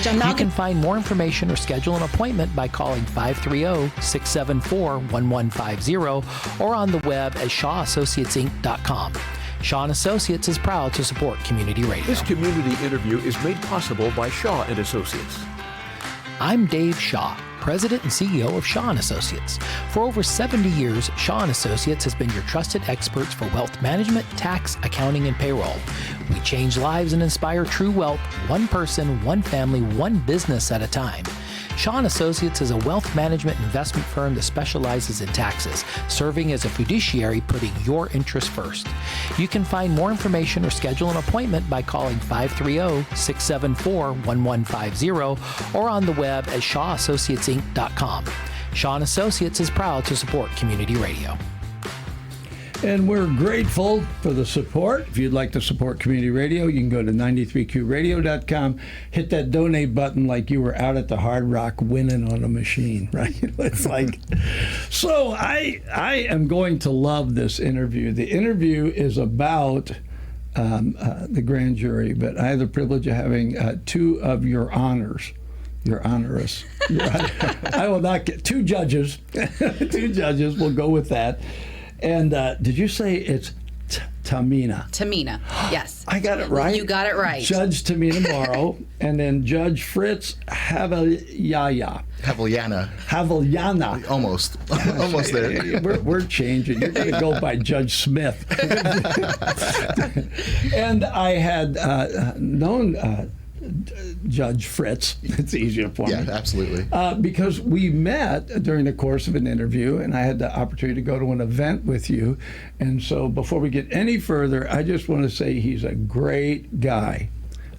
College on You can find more information or schedule an appointment by calling 530-674-1150 or on the web at shawassociatesinc.com. Shaw & Associates is proud to support community radio. This community interview is made possible by Shaw & Associates. I'm Dave Shaw, President and CEO of Shaw & Associates. For over 70 years, Shaw & Associates has been your trusted experts for wealth management, tax, accounting, and payroll. We change lives and inspire true wealth, one person, one family, one business at a time. Shaw & Associates is a wealth management investment firm that specializes in taxes, serving as a fiduciary, putting your interests first. You can find more information or schedule an appointment by calling 530-674-1150 or on the web at shawassociatesinc.com. Shaw & Associates is proud to support community radio. And we're grateful for the support. If you'd like to support community radio, you can go to 93qradio.com, hit that donate button like you were out at the Hard Rock winning on a machine, right? It's like, so I am going to love this interview. The interview is about the grand jury, but I have the privilege of having two of your honors. You're honorous. I will not get two judges. Two judges. We'll go with that. And did you say it's Tahmina? Tahmina, yes. I got it right? You got it right. Judge Tahmina Morrow, and then Judge Fritz Javellana. Almost. Almost there. We're changing. You're going to go by Judge Smith. And I had known Judge Fritz. It's easier for me. Yeah, absolutely. Because we met during the course of an interview, and I had the opportunity to go to an event with you. And so before we get any further, I just want to say he's a great guy.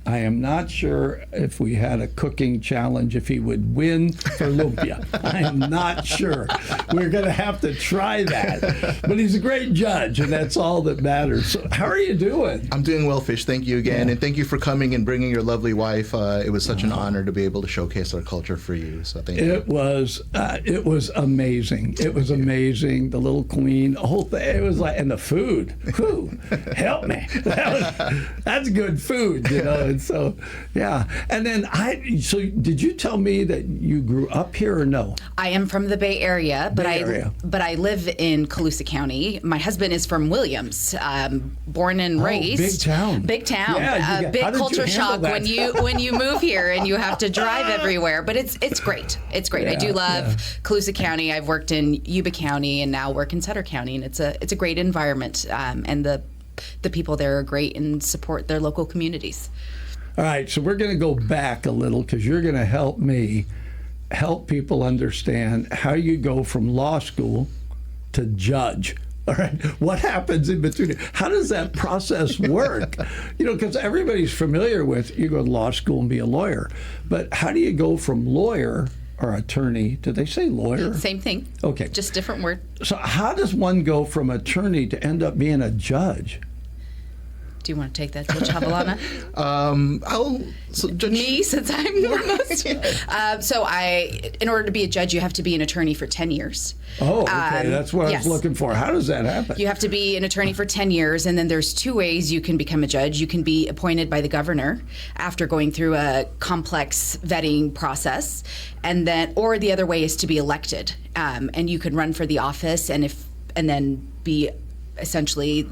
I am not sure if we had a cooking challenge, if he would win for lumpia. I am not sure. We're going to have to try that. But he's a great judge, and that's all that matters. So how are you doing? I'm doing well, Fish. Thank you again. And thank you for coming and bringing your lovely wife. It was such an honor to be able to showcase our culture for you. So thank you. It was amazing. It was amazing. The little queen, the whole thing. It was like, and the food. Whew, help me. That's good food, you know. And so, yeah. And then so did you tell me that you grew up here or no? I am from the Bay Area, but I live in Colusa County. My husband is from Williams, born and raised. Big town. Big town. Yeah, big culture shock when you move here and you have to drive everywhere. But it's great. It's great. Yeah, I do love Colusa County. I've worked in Yuba County and now work in Sutter County, and it's a great environment. And the people there are great and support their local communities. All right, so we're going to go back a little because you're going to help me help people understand how you go from law school to judge. All right, what happens in between? How does that process work? You know, because everybody's familiar with you go to law school and be a lawyer, but how do you go from lawyer or attorney? Did they say lawyer? Same thing. Okay. Just different word. So how does one go from attorney to end up being a judge? Do you want to take that, Judge Javellana? Me, since I'm foremost. In order to be a judge, you have to be an attorney for 10 years. Oh, okay. That's what I was looking for. How does that happen? You have to be an attorney for 10 years, and then there's two ways you can become a judge. You can be appointed by the governor after going through a complex vetting process, or the other way is to be elected. And you can run for the office and then be essentially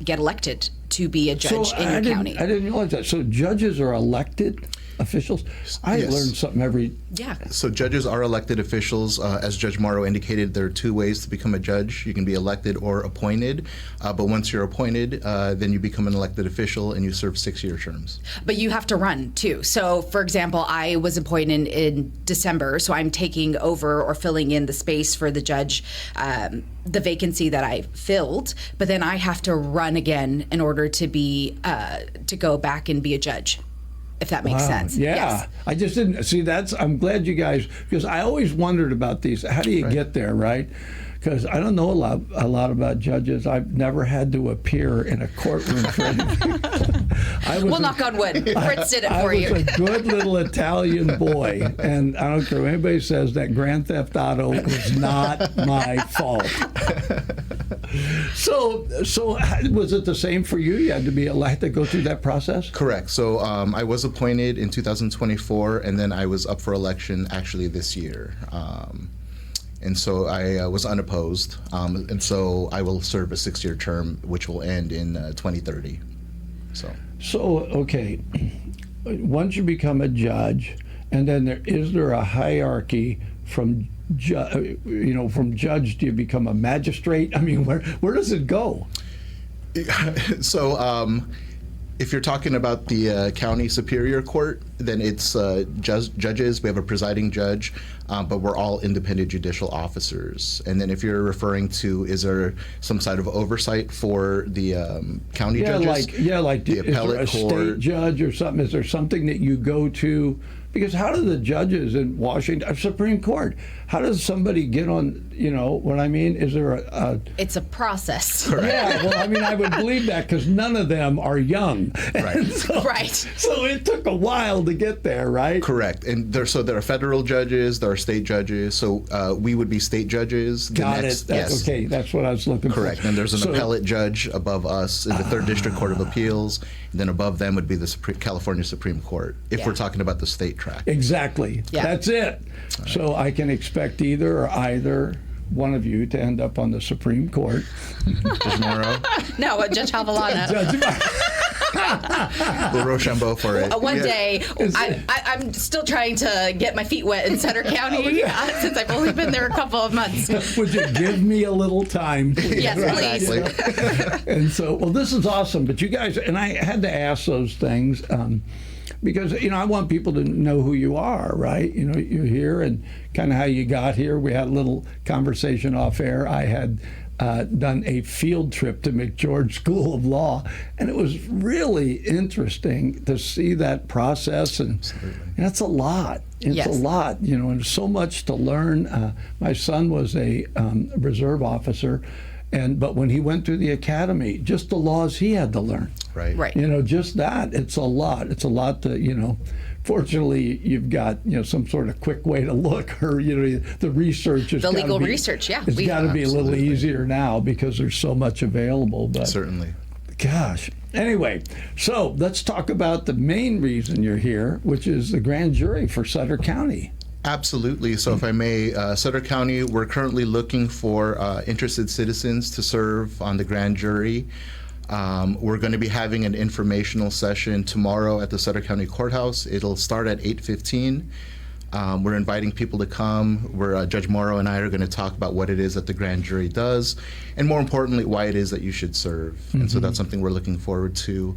get elected to be a judge in your county. I didn't realize that. So judges are elected officials? I learn something every... Yeah. So judges are elected officials. As Judge Morrow indicated, there are two ways to become a judge. You can be elected or appointed. But once you're appointed, then you become an elected official and you serve 6-year terms. But you have to run, too. So, for example, I was appointed in December, so I'm taking over or filling in the space for the judge, the vacancy that I filled. But then I have to run again in order to to go back and be a judge, if that makes sense. Yeah. Yes. I just didn't see I'm glad you guys, because I always wondered about these. How do you get there, right? Because I don't know a lot about judges. I've never had to appear in a courtroom for anything. We'll knock on wood. Fritz did it for you. I was a good little Italian boy, and I don't care what anybody says, that Grand Theft Auto was not my fault. So was it the same for you? You had to be elected to go through that process? Correct. So I was appointed in 2024, and then I was up for election actually this year. And so I was unopposed. And so I will serve a 6-year term, which will end in 2030. So, okay, once you become a judge, and then is there a hierarchy from from judge, do you become a magistrate? I mean, where does it go? So if you're talking about the county superior court, then it's judges. We have a presiding judge, but we're all independent judicial officers. And then if you're referring to, is there some sort of oversight for the county judges? Like the appellate is there a court. state judge or something? Is there something that you go to? Because how do the judges in Washington, Supreme Court, how does somebody get on, what I mean? Is there a It's a process. Yeah, well, I mean, I would believe that because none of them are young. Right. Right. So it took a while to get there, right? Correct. And there are federal judges, there are state judges. So we would be state judges. Got it. Yes. Okay, that's what I was looking for. Correct. And there's an appellate judge above us in the 3rd District Court of Appeals. And then above them would be the California Supreme Court, if we're talking about the state track. Exactly. Yeah. That's it. Right. So I can expect either one of you to end up on the Supreme Court. Judge Morrow. No, Judge Javellana. We'll Rochambeau for it. One day, I'm still trying to get my feet wet in Sutter County since I've only been there a couple of months. Would you give me a little time, please? Yes, please. Exactly. And so, well, this is awesome. But you guys, and I had to ask those things because, I want people to know who you are, right? You're here and kind of how you got here. We had a little conversation off air. I had done a field trip to McGeorge School of Law, and it was really interesting to see that process. And it's a lot. It's a lot, and so much to learn. My son was a reserve officer, but when he went through the academy, just the laws he had to learn. Right. Just that. It's a lot. It's a lot to, fortunately, you've got, some sort of quick way to look, or, the research is The legal research, yeah. It's got to be a little easier now because there's so much available. But certainly. Gosh. Anyway, so let's talk about the main reason you're here, which is the grand jury for Sutter County. Absolutely. So if I may, Sutter County, we're currently looking for interested citizens to serve on the grand jury. We're going to be having an informational session tomorrow at the Sutter County Courthouse. It'll start at 8:15. We're inviting people to come. Where Judge Morrow and I are going to talk about what it is that the grand jury does, and more importantly, why it is that you should serve. Mm-hmm. And so that's something we're looking forward to.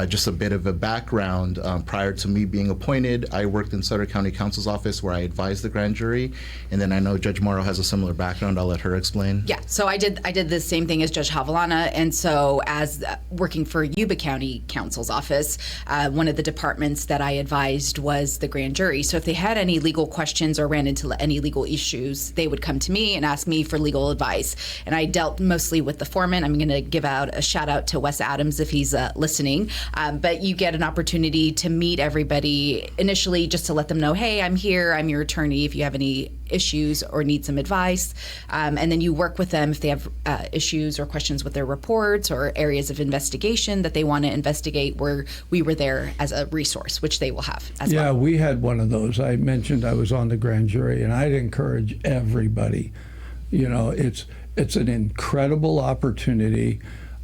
Just a bit of a background, prior to me being appointed, I worked in Sutter County Counsel's office where I advised the grand jury, and then I know Judge Morrow has a similar background. I'll let her explain. Yeah, so I did the same thing as Judge Javellana, and so as working for Yuba County Counsel's office, one of the departments that I advised was the grand jury. So if they had any legal questions or ran into any legal issues, they would come to me and ask me for legal advice. And I dealt mostly with the foreman. I'm going to give out a shout out to Wes Adams if he's listening. But you get an opportunity to meet everybody initially just to let them know, hey, I'm here, I'm your attorney if you have any issues or need some advice. And then you work with them if they have issues or questions with their reports or areas of investigation that they want to investigate, where we were there as a resource, which they will have as well. Yeah, we had one of those. I mentioned I was on the grand jury, and I'd encourage everybody. It's an incredible opportunity.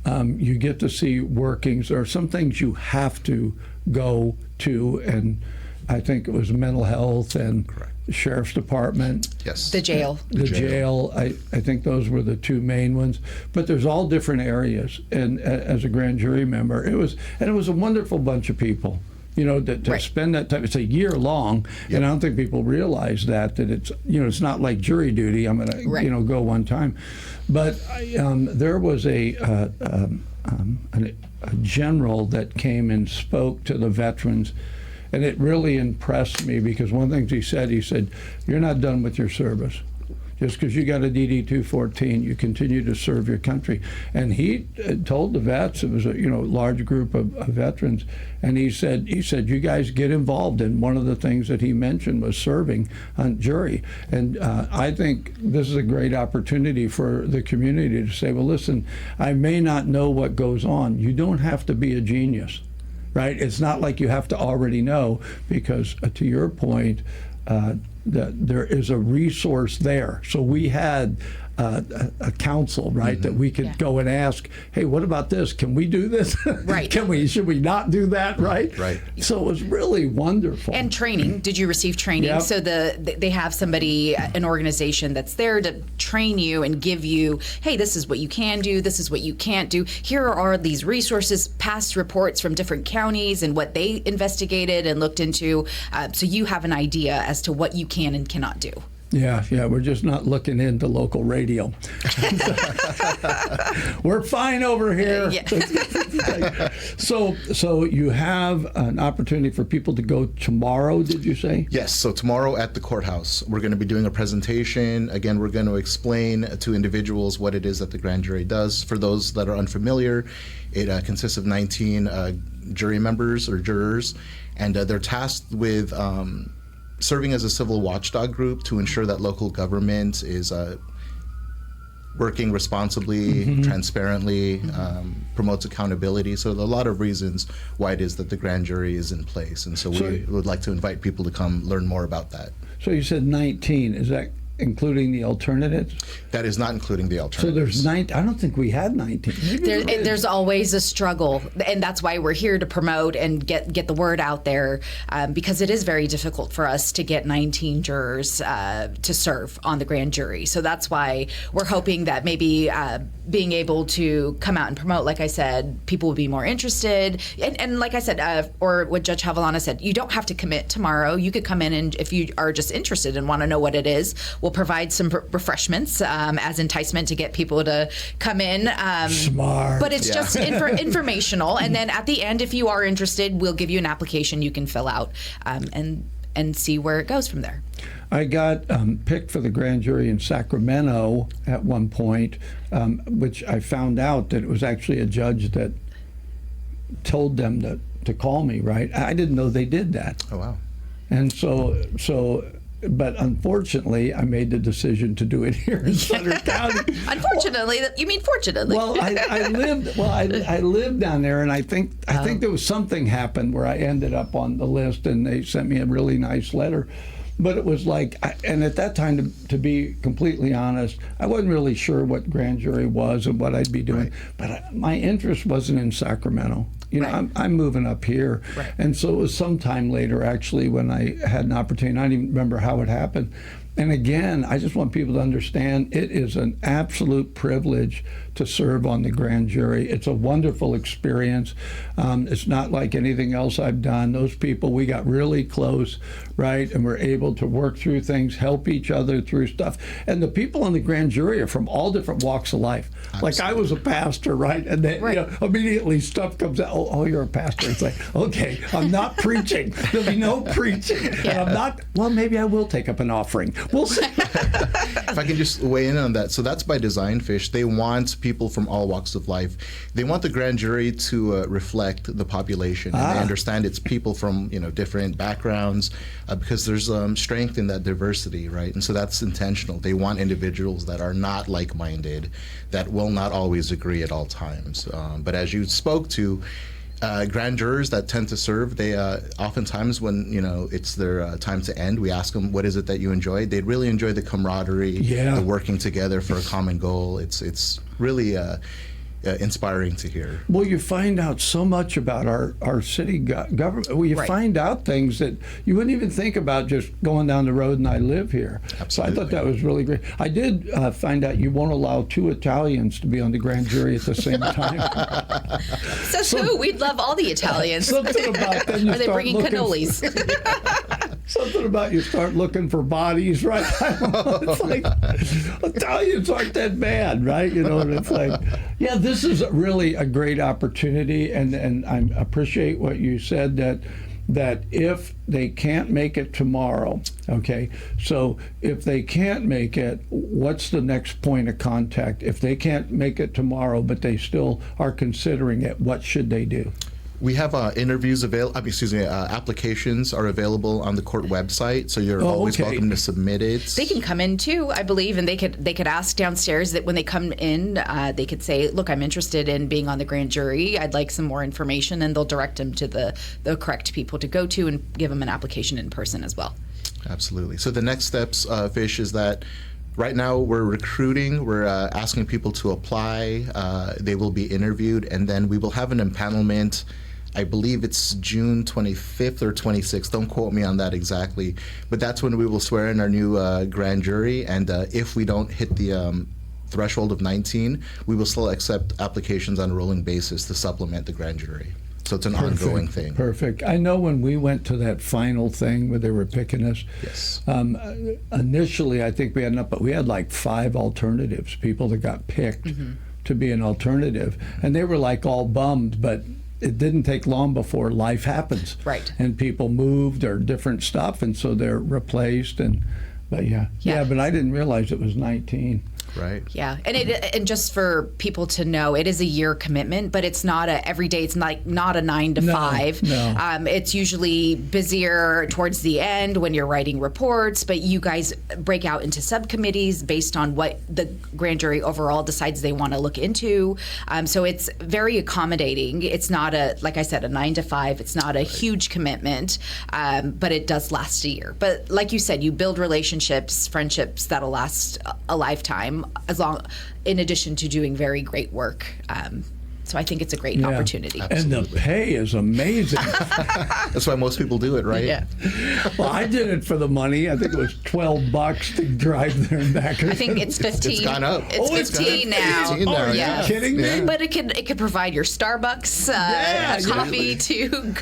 You get to see workings. There are some things you have to go to, and I think it was mental health and the sheriff's department. Yes. The jail. The jail. I think those were the two main ones. But there's all different areas. And as a grand jury member, it was a wonderful bunch of people. To spend that time, it's a year long, and I don't think people realize that it's, it's not like jury duty. I'm going to, go one time. But there was a general that came and spoke to the veterans, and it really impressed me because one of the things he said, you're not done with your service. Just because you got a DD-214, you continue to serve your country. And he told the vets, it was a large group of veterans, and he said, you guys get involved. And one of the things that he mentioned was serving on jury. And I think this is a great opportunity for the community to say, well, listen, I may not know what goes on. You don't have to be a genius, right? It's not like you have to already know, because to your point, that there is a resource there. So we had a council, right, that we could go and ask, hey, what about this? Can we do this? Right. Should we not do that? Right. Right. So it was really wonderful. And training. Did you receive training? Yep. So they have somebody, an organization that's there to train you and give you, hey, this is what you can do. This is what you can't do. Here are these resources, past reports from different counties and what they investigated and looked into. So you have an idea as to what you can and cannot do. Yeah, we're just not looking into local radio. We're fine over here. Yeah. So you have an opportunity for people to go tomorrow, did you say? Yes, so tomorrow at the courthouse, we're going to be doing a presentation. Again, we're going to explain to individuals what it is that the grand jury does. For those that are unfamiliar, it consists of 19 jury members or jurors, and they're tasked with serving as a civil watchdog group to ensure that local government is working responsibly, transparently, promotes accountability. So there are a lot of reasons why it is that the grand jury is in place. And so we would like to invite people to come learn more about that. So you said 19. Is that including the alternatives? That is not including the alternatives. So there's 19. I don't think we had 19. There's always a struggle, and that's why we're here to promote and get the word out there, because it is very difficult for us to get 19 jurors to serve on the grand jury. So that's why we're hoping that maybe being able to come out and promote, like I said, people will be more interested. And like I said, or what Judge Javellana said, you don't have to commit tomorrow. You could come in, and if you are just interested and want to know what it is, we'll provide some refreshments as enticement to get people to come in. Smart. But it's just informational. And then at the end, if you are interested, we'll give you an application you can fill out and see where it goes from there. I got picked for the grand jury in Sacramento at one point, which I found out that it was actually a judge that told them to call me, right? I didn't know they did that. Oh, wow. And but unfortunately, I made the decision to do it here in Sutter County. Unfortunately, you mean fortunately? Well, I lived down there, and I think there was something happened where I ended up on the list, and they sent me a really nice letter. But it was like, and at that time, to be completely honest, I wasn't really sure what grand jury was and what I'd be doing. Right. But my interest wasn't in Sacramento. You know, I'm moving up here. Right. And so it was sometime later, actually, when I had an opportunity. I don't even remember how it happened. And again, I just want people to understand it is an absolute privilege to serve on the grand jury. It's a wonderful experience. It's not like anything else I've done. Those people, we got really close, right? And we're able to work through things, help each other through stuff. And the people on the grand jury are from all different walks of life. Absolutely. Like I was a pastor, right? And then immediately stuff comes out. Oh, you're a pastor. It's like, okay, I'm not preaching. There'll be no preaching. Yeah. And I'm not, well, maybe I will take up an offering. We'll see. If I can just weigh in on that. So that's by design, Fish. They want people from all walks of life. They want the grand jury to reflect the population. And they understand it's people from different backgrounds because there's strength in that diversity, right? And so that's intentional. They want individuals that are not like-minded, that will not always agree at all times. But as you spoke to, grand jurors that tend to serve, they oftentimes when it's their time to end, we ask them, what is it that you enjoyed? They really enjoy the camaraderie, the working together for a common goal. It's really inspiring to hear. Well, you find out so much about our city government. Well, you find out things that you wouldn't even think about just going down the road, and I live here. Absolutely. So I thought that was really great. I did find out you won't allow 2 Italians to be on the grand jury at the same time. Says who? We'd love all the Italians. Something about then you Are they start bringing cannolis? Something about you start looking for bodies, right? It's like Italians aren't that bad, right? And it's like, this is really a great opportunity, and I appreciate what you said, that that if they can't make it tomorrow, okay, so if they can't make it, what's the next point of contact? If they can't make it tomorrow, but they still are considering it, what should they do? We have interviews applications are available on the court website, so you're always welcome to submit it. They can come in too, I believe, and they could ask downstairs that when they come in, they could say, "Look, I'm interested in being on the grand jury. I'd like some more information," and they'll direct them to the correct people to go to and give them an application in person as well. Absolutely. So the next steps, Fish, is that right now we're recruiting. We're asking people to apply. They will be interviewed, and then we will have an empanelment. I believe it's June 25th or 26th. Don't quote me on that exactly. But that's when we will swear in our new grand jury. And if we don't hit the threshold of 19, we will still accept applications on a rolling basis to supplement the grand jury. So it's an ongoing thing. Perfect. I know when we went to that final thing where they were picking us, Yes. Initially I think we had like 5 alternatives, people that got picked to be an alternative. And they were like all bummed, but it didn't take long before life happens. Right. And people moved or different stuff, and so they're replaced. But I didn't realize it was 19. Right. Yeah, and just for people to know, it is a year commitment, but it's not every day. It's not a 9 to 5. No. It's usually busier towards the end when you're writing reports, but you guys break out into subcommittees based on what the grand jury overall decides they want to look into. So it's very accommodating. It's not like I said, a 9 to 5. It's not a huge commitment, but it does last a year. But like you said, you build relationships, friendships that'll last a lifetime, in addition to doing very great work. So I think it's a great opportunity. And the pay is amazing. That's why most people do it, right? Yeah. Well, I did it for the money. I think it was $12 to drive there and back. I think it's 15. It's gone up. It's 15 now. 15 now, Are you yeah. kidding me? Yeah. But it could provide your Starbucks a coffee to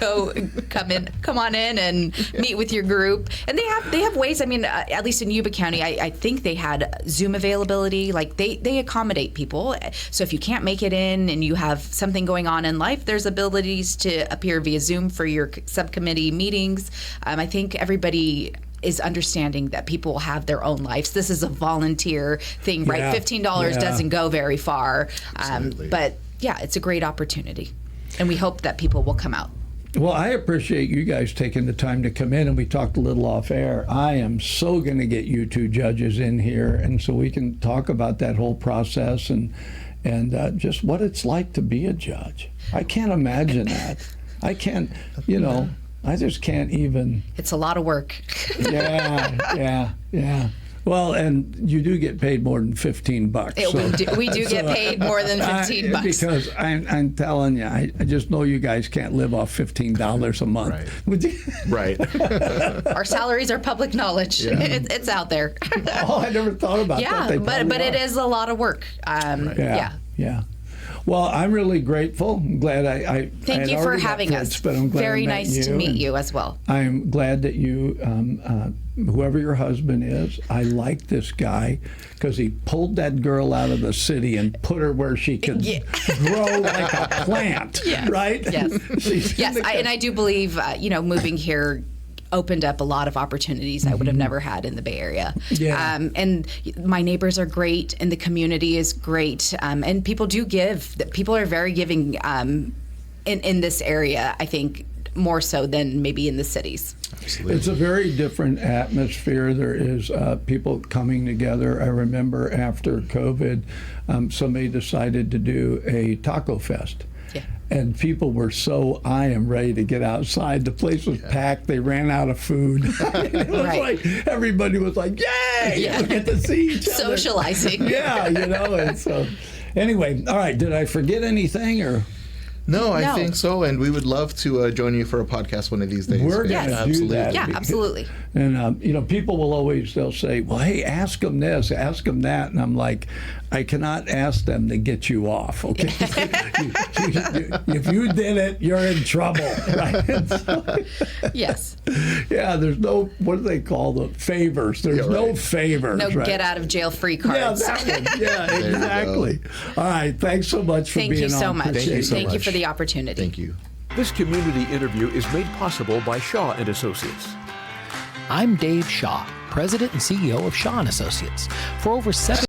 come on in and meet with your group. And they have ways. I mean, at least in Yuba County, I think they had Zoom availability. Like they accommodate people. So if you can't make it in and you have something going on in life, there's abilities to appear via Zoom for your subcommittee meetings. I think everybody is understanding that people have their own lives. This is a volunteer thing, right? $15 doesn't go very far. But yeah, it's a great opportunity. And we hope that people will come out. Well, I appreciate you guys taking the time to come in, and we talked a little off air. I am so going to get you 2 judges in here, and so we can talk about that whole process and just what it's like to be a judge. I can't imagine that. I can't, I just can't even. It's a lot of work. Yeah. Well, and you do get paid more than $15. We do get paid more than $15. Because I'm telling you, I just know you guys can't live off $15 a month. Right. Would you? Right. Our salaries are public knowledge. Yeah. It's out there. Oh, I never thought about that. Yeah, but it is a lot of work. Yeah. Well, I'm really grateful. I'm glad I Thank you for having Fritz, us. but I'm glad Very I met nice to meet you as well. I'm glad that you, whoever your husband is, I like this guy because he pulled that girl out of the city and put her where she could grow like a plant, right? Yes. Yes, and I do believe, moving here opened up a lot of opportunities I would have never had in the Bay Area. Yeah. And my neighbors are great, and the community is great, and people do give. People are very giving in this area, I think, more so than maybe in the cities. Absolutely. It's a very different atmosphere. There is people coming together. I remember after COVID, somebody decided to do a taco fest. Yeah. And people were I am ready to get outside. The place was packed. They ran out of food. It was like, everybody was like, yay! Yeah. We get to see each other. Socializing. Yeah, and so, anyway, all right, did I forget anything or? No, I think so, and we would love to join you for a podcast one of these days. We're going to do that. Yeah, absolutely. And, people they'll say, well, hey, ask them this, ask them that. And I'm like, I cannot ask them to get you off, okay? If you did it, you're in trouble, right? So, yes. Yeah, there's no, what do they call the favors? There's no favors. No right? get out of jail free cards. Yeah, that one. Yeah, exactly. All right, thanks so much for being on. Thank you so much. Thank you so much. Thank you for the opportunity. Thank you. This community interview is made possible by Shaw and Associates. I'm Dave Shaw, President and CEO of Shaw and Associates. For over 7